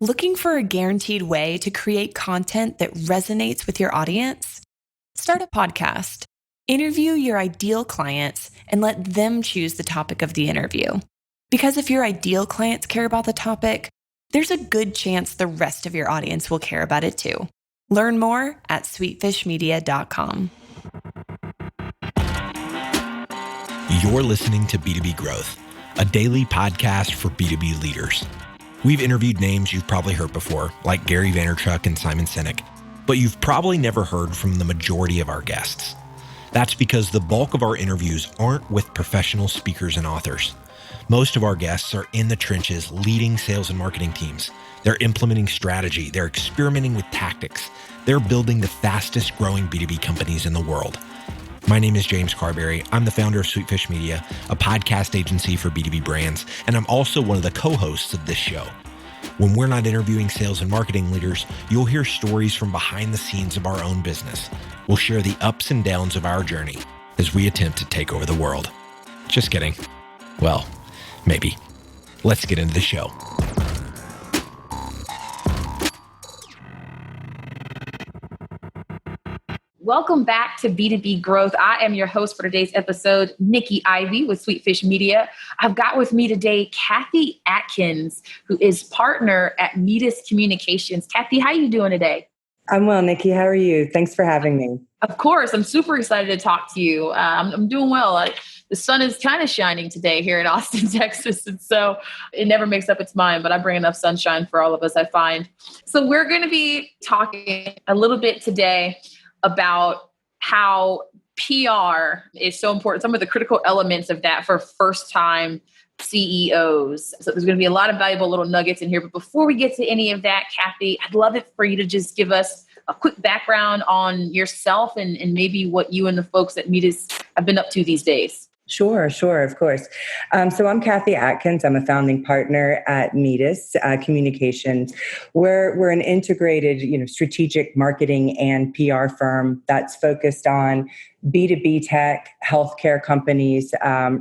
Looking for a guaranteed way to create content that resonates with your audience? Start a podcast. Interview your ideal clients and let them choose the topic of the interview. Because if your ideal clients care about the topic, there's a good chance the rest of your audience will care about it too. Learn more at sweetfishmedia.com. You're listening to B2B Growth, a daily podcast for B2B leaders. We've interviewed names you've probably heard before, like Gary Vaynerchuk and Simon Sinek, but you've probably never heard from the majority of our guests. That's because the bulk of our interviews aren't with professional speakers and authors. Most of our guests are in the trenches leading sales and marketing teams. They're implementing strategy. They're experimenting with tactics. They're building the fastest growing B2B companies in the world. My name is James Carberry. I'm the founder of Sweetfish Media, a podcast agency for B2B brands, and I'm also one of the co-hosts of this show. When we're not interviewing sales and marketing leaders, you'll hear stories from behind the scenes of our own business. We'll share the ups and downs of our journey as we attempt to take over the world. Just kidding. Well, maybe. Let's get into the show. Welcome back to B2B Growth. I am your host for today's episode, Nikki Ivy with Sweetfish Media. I've got with me today, Cathy Atkins, who is partner at Metis Communications. Cathy, how are you doing today? I'm well, Nikki. How are you? Thanks for having me. Of course. I'm super excited to talk to you. I'm doing well. The sun is kind of shining today here in Austin, Texas. And so it never makes up its mind, but I bring enough sunshine for all of us, I find. So we're going to be talking a little bit today about how PR is so important, some of the critical elements of that for first-time CEOs. So there's going to be a lot of valuable little nuggets in here. But before we get to any of that, Cathy, I'd love it for you to just give us a quick background on yourself and maybe what you and the folks at Metis have been up to these days. Sure, of course. So I'm Cathy Atkins. I'm a founding partner at Metis Communications. We're an integrated, strategic marketing and PR firm that's focused on B2B tech, healthcare companies,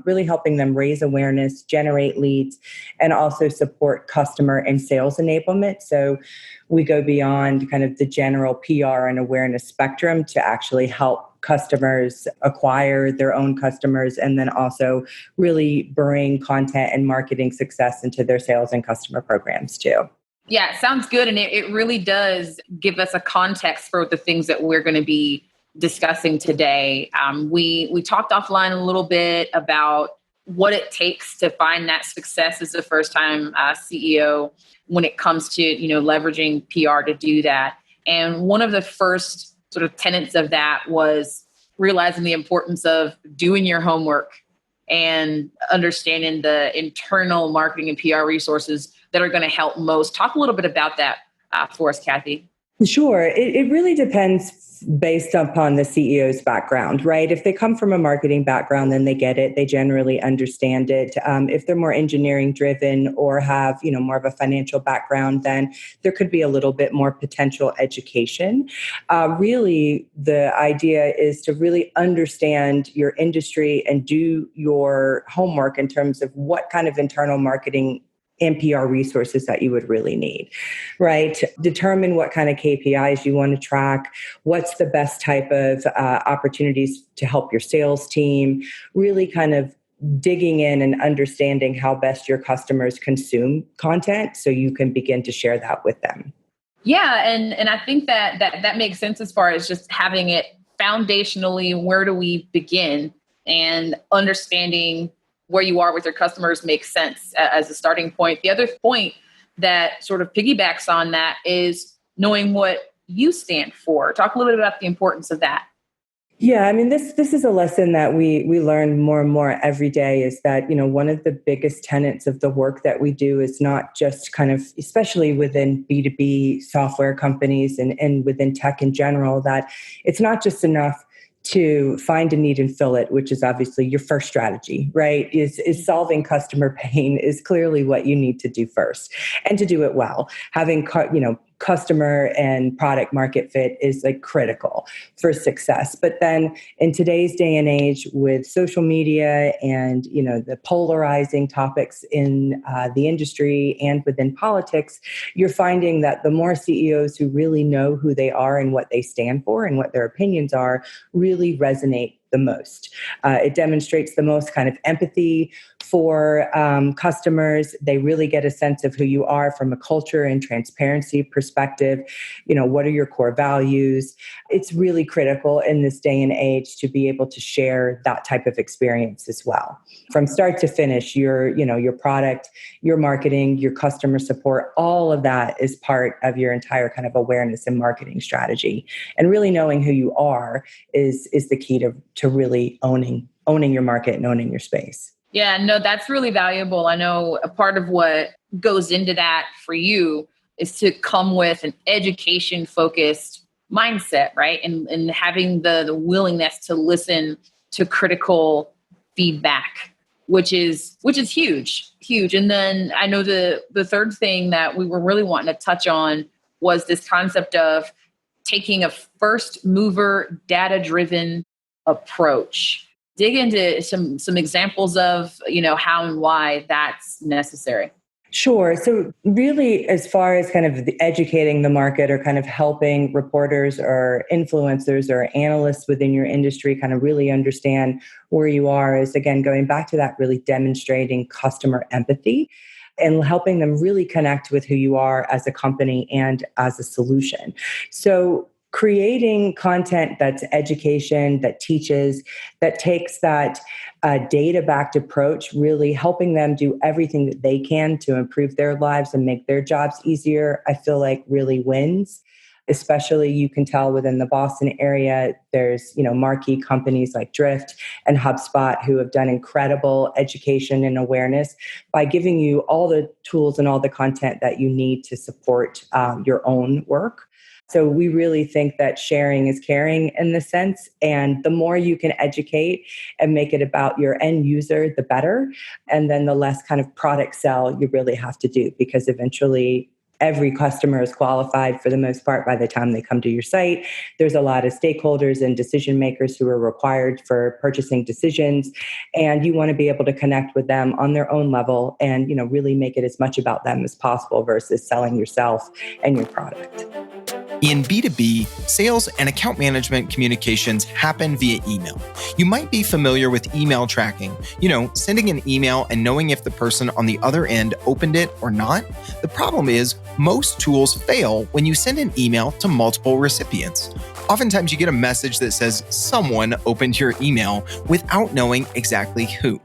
really helping them raise awareness, generate leads, and also support customer and sales enablement. So we go beyond kind of the general PR and awareness spectrum to actually help customers acquire their own customers and then also really bring content and marketing success into their sales and customer programs too. Yeah, it sounds good. And it really does give us a context for the things that we're going to be discussing today. We talked offline a little bit about what it takes to find that success as a first-time CEO when it comes to leveraging PR to do that. And one of the first sort of tenets of that was realizing the importance of doing your homework and understanding the internal marketing and PR resources that are going to help most. Talk a little bit about that for us, Cathy. Sure. It really depends based upon the CEO's background, right? If they come from a marketing background, then they get it. They generally understand it. If they're more engineering driven or have, more of a financial background, then there could be a little bit more potential education. Really, the idea is to really understand your industry and do your homework in terms of what kind of internal marketing and PR resources that you would really need, right? Determine what kind of KPIs you want to track, what's the best type of opportunities to help your sales team, really kind of digging in and understanding how best your customers consume content so you can begin to share that with them. Yeah, and I think that makes sense as far as just having it foundationally, where do we begin, and understanding where you are with your customers makes sense as a starting point. The other point that sort of piggybacks on that is knowing what you stand for. Talk a little bit about the importance of that. Yeah, I mean, this is a lesson that we learn more and more every day is that, one of the biggest tenets of the work that we do is not just kind of, especially within B2B software companies and within tech in general, that it's not just enough to find a need and fill it, which is obviously your first strategy, right? Is solving customer pain is clearly what you need to do first, and to do it well. Having, customer and product market fit is like critical for success. But then in today's day and age with social media and, the polarizing topics in the industry and within politics, you're finding that the more CEOs who really know who they are and what they stand for and what their opinions are really resonate the most. It demonstrates the most kind of empathy for customers. They really get a sense of who you are from a culture and transparency perspective. What are your core values? It's really critical in this day and age to be able to share that type of experience as well. From start to finish, your product, your marketing, your customer support, all of that is part of your entire kind of awareness and marketing strategy. And really knowing who you are is the key to really owning your market and owning your space. Yeah, no, that's really valuable. I know a part of what goes into that for you is to come with an education focused mindset, right? And having the willingness to listen to critical feedback, which is huge. And then I know the third thing that we were really wanting to touch on was this concept of taking a first mover data driven approach. Dig into some examples of, how and why that's necessary. Sure. So really, as far as kind of educating the market or kind of helping reporters or influencers or analysts within your industry kind of really understand where you are is, again, going back to that, really demonstrating customer empathy and helping them really connect with who you are as a company and as a solution. So creating content that's education, that teaches, that takes that data-backed approach, really helping them do everything that they can to improve their lives and make their jobs easier, I feel like really wins. Especially you can tell within the Boston area, there's, marquee companies like Drift and HubSpot who have done incredible education and awareness by giving you all the tools and all the content that you need to support your own work. So we really think that sharing is caring in this sense. And the more you can educate and make it about your end user, the better. And then the less kind of product sell you really have to do, because eventually every customer is qualified for the most part by the time they come to your site. There's a lot of stakeholders and decision makers who are required for purchasing decisions. And you want to be able to connect with them on their own level and, really make it as much about them as possible versus selling yourself and your product. In B2B, sales and account management communications happen via email. You might be familiar with email tracking, sending an email and knowing if the person on the other end opened it or not. The problem is most tools fail when you send an email to multiple recipients. Oftentimes you get a message that says someone opened your email without knowing exactly who.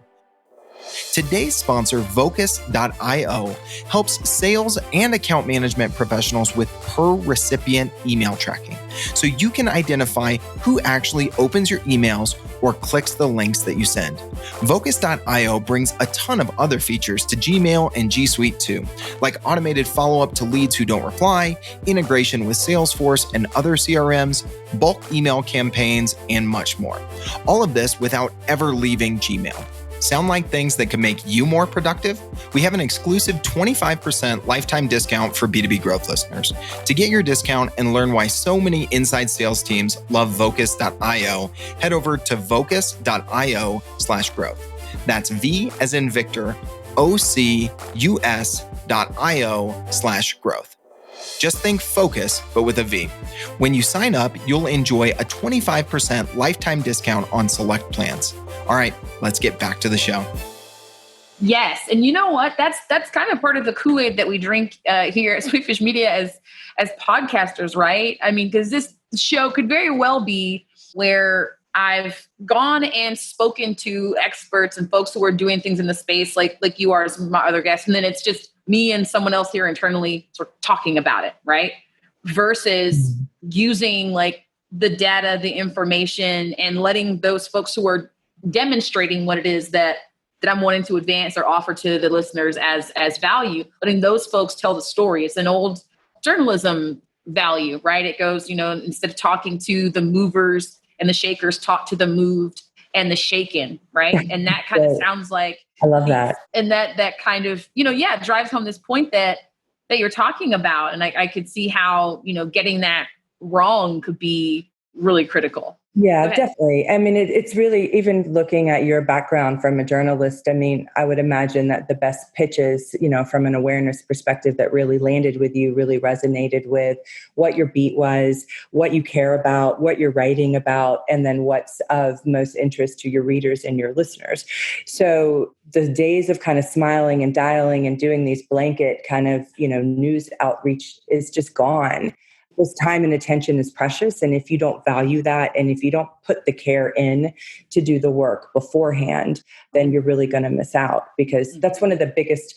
Today's sponsor, Vocus.io, helps sales and account management professionals with per recipient email tracking, so you can identify who actually opens your emails or clicks the links that you send. Vocus.io brings a ton of other features to Gmail and G Suite too, like automated follow-up to leads who don't reply, integration with Salesforce and other CRMs, bulk email campaigns, and much more. All of this without ever leaving Gmail. Sound like things that could make you more productive? We have an exclusive 25% lifetime discount for B2B Growth listeners. To get your discount and learn why so many inside sales teams love Vocus.io, head over to vocus.io/growth. That's V as in Victor, OCUS.io/growth. Just think focus, but with a V. When you sign up, you'll enjoy a 25% lifetime discount on select plans. All right, let's get back to the show. Yes. And you know what? That's kind of part of the Kool-Aid that we drink here at Sweetfish Media as podcasters, right? I mean, because this show could very well be where I've gone and spoken to experts and folks who are doing things in the space like you are, some of my other guests. And then it's just me and someone else here internally sort of talking about it, right? Versus using like the data, the information, and letting those folks who are demonstrating what it is that I'm wanting to advance or offer to the listeners as value, letting those folks tell the story. It's an old journalism value, right? It goes, instead of talking to the movers and the shakers, talk to the moved and the shaken, right? And that kind of sounds like, I love that. And that kind of, it drives home this point that that you're talking about. And I could see how, getting that wrong could be really critical. Yeah, definitely. I mean, it's really, even looking at your background from a journalist, I mean, I would imagine that the best pitches, from an awareness perspective that really landed with you, really resonated with what your beat was, what you care about, what you're writing about, and then what's of most interest to your readers and your listeners. So the days of kind of smiling and dialing and doing these blanket kind of, news outreach is just gone. This time and attention is precious. And if you don't value that, and if you don't put the care in to do the work beforehand, then you're really going to miss out, because that's one of the biggest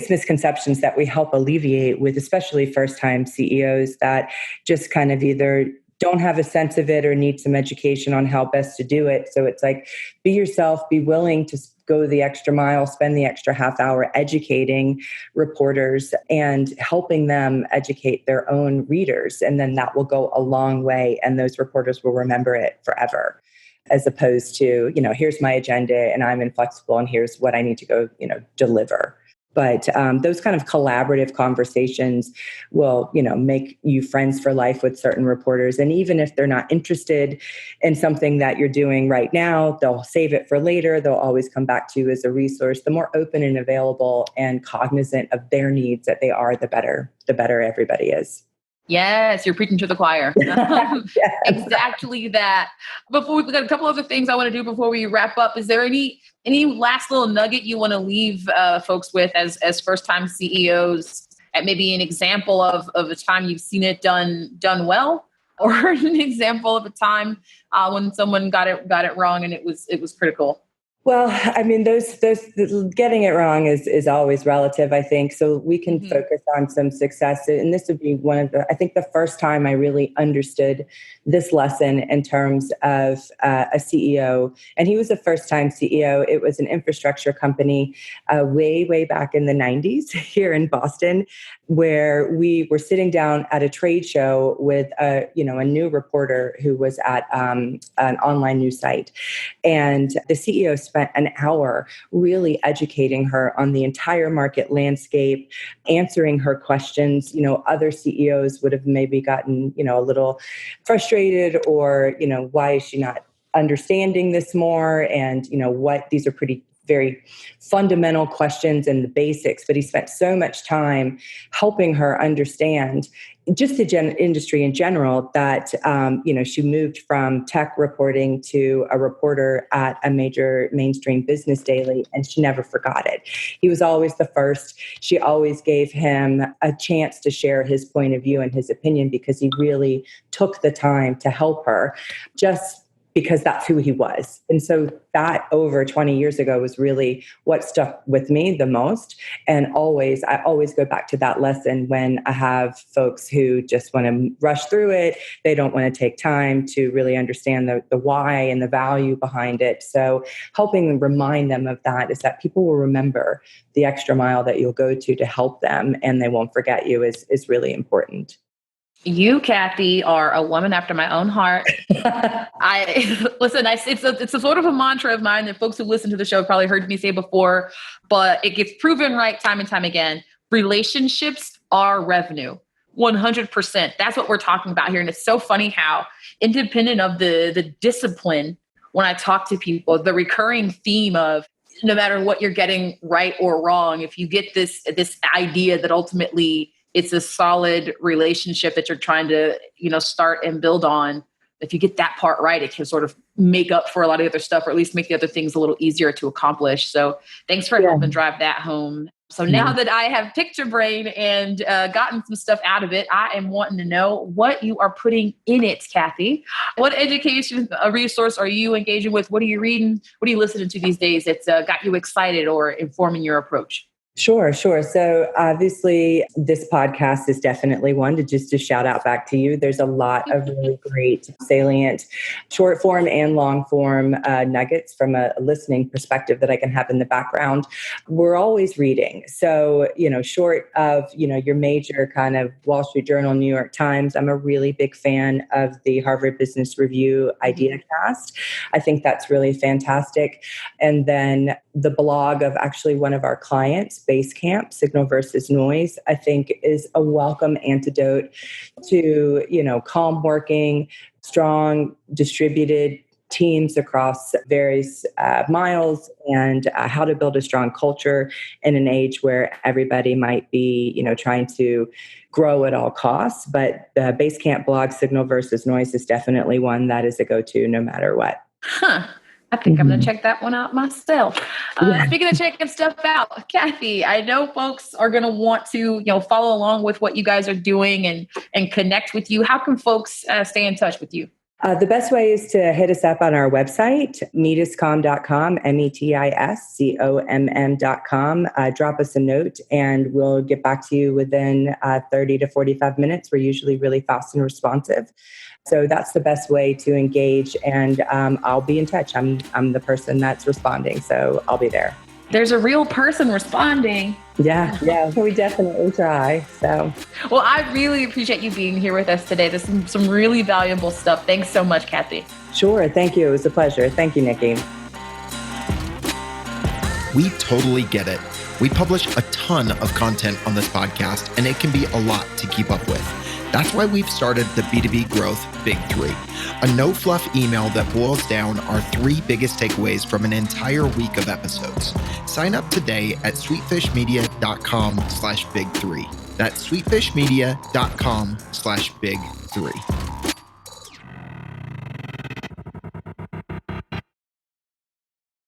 misconceptions that we help alleviate with, especially first-time CEOs that just kind of either don't have a sense of it or need some education on how best to do it. So it's like, be yourself, be willing to go the extra mile, spend the extra half hour educating reporters and helping them educate their own readers. And then that will go a long way, and those reporters will remember it forever, as opposed to, here's my agenda and I'm inflexible and here's what I need to go, deliver. But those kind of collaborative conversations will, make you friends for life with certain reporters. And even if they're not interested in something that you're doing right now, they'll save it for later. They'll always come back to you as a resource. The more open and available and cognizant of their needs that they are, the better everybody is. Yes, you're preaching to the choir. Yes. Exactly that. Before we've got a couple other things I want to do before we wrap up. Is there any last little nugget you want to leave folks with as first-time CEOs, at maybe an example of a time you've seen it done well, or an example of a time when someone got it wrong and it was critical? Well, I mean, those getting it wrong is always relative, I think. So we can focus on some success. And this would be I think the first time I really understood this lesson in terms of a CEO. And he was a first-time CEO. It was an infrastructure company way back in the 90s here in Boston, where we were sitting down at a trade show with a new reporter who was at an online news site. And the CEO spent an hour really educating her on the entire market landscape, answering her questions. Other CEOs would have maybe gotten, a little frustrated, or, why is she not understanding this more? And, these are very fundamental questions and the basics, but he spent so much time helping her understand just the industry in general that, she moved from tech reporting to a reporter at a major mainstream business daily, and she never forgot it. He was always the first. She always gave him a chance to share his point of view and his opinion, because he really took the time to help her, just because that's who he was. And so that, over 20 years ago, was really what stuck with me the most. And I always go back to that lesson when I have folks who just want to rush through it. They don't want to take time to really understand the why and the value behind it. So helping them, remind them of that, is that people will remember the extra mile that you'll go to help them, and they won't forget you, is really important. You, Cathy, are a woman after my own heart. It's a sort of a mantra of mine that folks who listen to the show have probably heard me say before, but it gets proven right time and time again. Relationships are revenue. 100%. That's what we're talking about here. And it's so funny how, independent of the discipline, when I talk to people, the recurring theme of, no matter what you're getting right or wrong, if you get this idea that ultimately it's a solid relationship that you're trying to, start and build on. If you get that part right, it can sort of make up for a lot of other stuff, or at least make the other things a little easier to accomplish. So thanks for helping drive that home. So now that I have picked your brain and gotten some stuff out of it, I am wanting to know what you are putting in it, Cathy. What education resource are you engaging with? What are you reading? What are you listening to these days that's got you excited or informing your approach? Sure. So obviously this podcast is definitely one to shout out back to you. There's a lot of really great, salient, short form and long form nuggets from a listening perspective that I can have in the background. We're always reading. So, short of, your major kind of Wall Street Journal, New York Times, I'm a really big fan of the Harvard Business Review IdeaCast. I think that's really fantastic. And then the blog of actually one of our clients, Basecamp, Signal versus Noise, I think is a welcome antidote to, calm working, strong, distributed teams across various miles, and how to build a strong culture in an age where everybody might be, trying to grow at all costs. But the Basecamp blog, Signal versus Noise, is definitely one that is a go-to no matter what. I think I'm going to check that one out myself. Speaking of checking stuff out, Cathy, I know folks are going to want to, follow along with what you guys are doing and connect with you. How can folks stay in touch with you? The best way is to hit us up on our website, metiscom.com, metiscom.com. Drop us a note and we'll get back to you within 30 to 45 minutes. We're usually really fast and responsive. So that's the best way to engage. And I'll be in touch. I'm the person that's responding, so I'll be there. There's a real person responding. Yeah, we definitely try. So, well, I really appreciate you being here with us today. There's some really valuable stuff. Thanks so much, Cathy. Sure. Thank you. It was a pleasure. Thank you, Nikki. We totally get it. We publish a ton of content on this podcast, and it can be a lot to keep up with. That's why we've started the B2B Growth Big Three, a no-fluff email that boils down our 3 biggest takeaways from an entire week of episodes. Sign up today at sweetfishmedia.com/big3. That's sweetfishmedia.com/big3.